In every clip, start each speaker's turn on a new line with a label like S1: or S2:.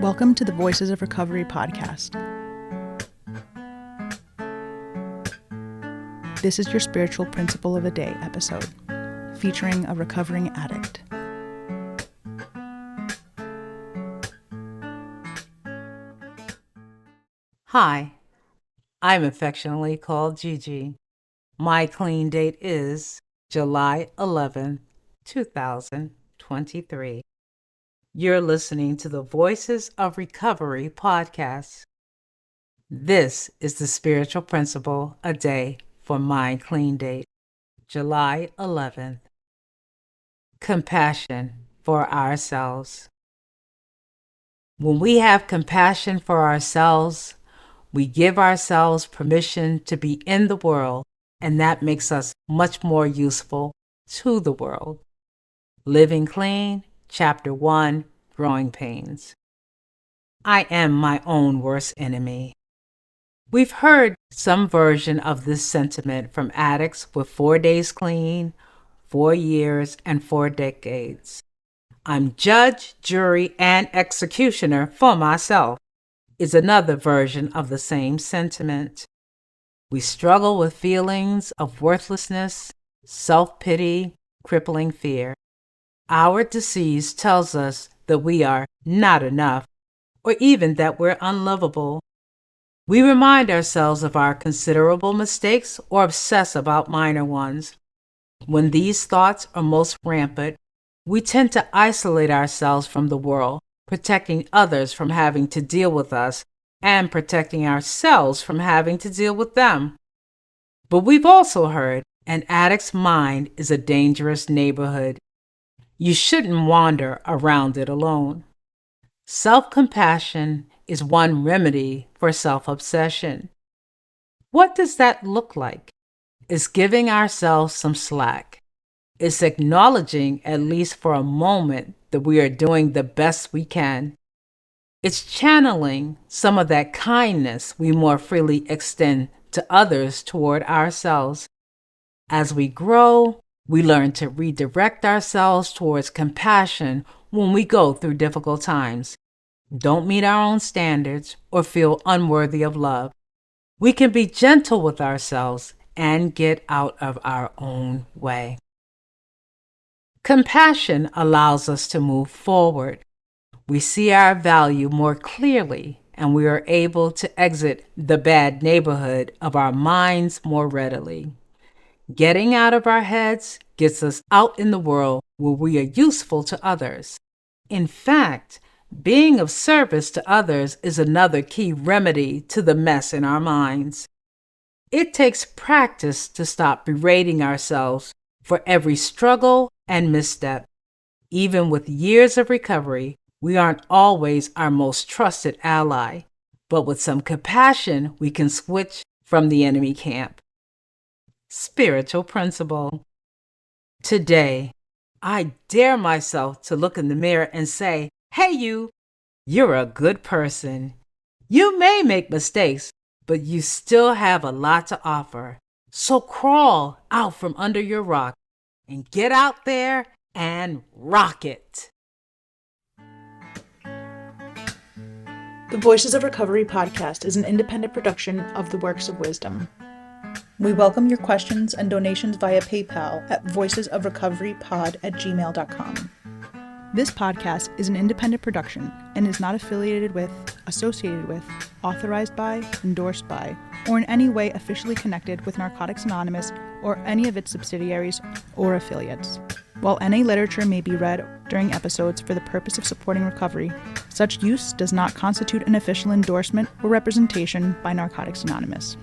S1: Welcome to the Voices of Recovery podcast. This is your spiritual principle of a day episode, featuring a recovering addict.
S2: Hi, I'm affectionately called Gigi. My clean date is July 11, 2023. You're listening to the Voices of Recovery podcast. This is the spiritual principle a day for my clean date, July 11th. Compassion for ourselves. When we have compassion for ourselves, we give ourselves permission to be in the world, and that makes us much more useful to the world. Living Clean, Chapter 1, Growing Pains. I am my own worst enemy. We've heard some version of this sentiment from addicts with 4 days clean, 4 years, and 4 decades. I'm judge, jury, and executioner for myself is another version of the same sentiment. We struggle with feelings of worthlessness, self-pity, crippling fear. Our disease tells us that we are not enough, or even that we're unlovable. We remind ourselves of our considerable mistakes or obsess about minor ones. When these thoughts are most rampant, we tend to isolate ourselves from the world, protecting others from having to deal with us and protecting ourselves from having to deal with them. But we've also heard an addict's mind is a dangerous neighborhood. You shouldn't wander around it alone. Self-compassion is one remedy for self-obsession. What does that look like? It's giving ourselves some slack. It's acknowledging, at least for a moment, that we are doing the best we can. It's channeling some of that kindness we more freely extend to others toward ourselves. As we grow, we learn to redirect ourselves towards compassion when we go through difficult times, don't meet our own standards, or feel unworthy of love. We can be gentle with ourselves and get out of our own way. Compassion allows us to move forward. We see our value more clearly, and we are able to exit the bad neighborhood of our minds more readily. Getting out of our heads gets us out in the world where we are useful to others. In fact, being of service to others is another key remedy to the mess in our minds. It takes practice to stop berating ourselves for every struggle and misstep. Even with years of recovery, we aren't always our most trusted ally, but with some compassion, we can switch from the enemy camp. Spiritual principle. Today, I dare myself to look in the mirror and say, "Hey you're a good person. You may make mistakes, but you still have a lot to offer. So crawl out from under your rock and get out there and rock it."
S1: The Voices of Recovery podcast is an independent production of the Works of Wisdom. We welcome your questions and donations via PayPal at voicesofrecoverypod@gmail.com. This podcast is an independent production and is not affiliated with, associated with, authorized by, endorsed by, or in any way officially connected with Narcotics Anonymous or any of its subsidiaries or affiliates. While NA literature may be read during episodes for the purpose of supporting recovery, such use does not constitute an official endorsement or representation by Narcotics Anonymous.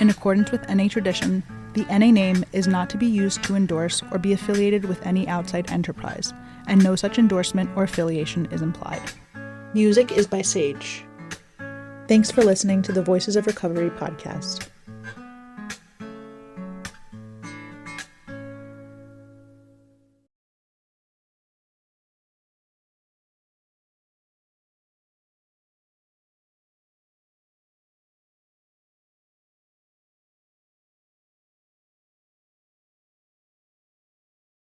S1: In accordance with NA tradition, the NA name is not to be used to endorse or be affiliated with any outside enterprise, and no such endorsement or affiliation is implied. Music is by Sage. Thanks for listening to the Voices of Recovery podcast.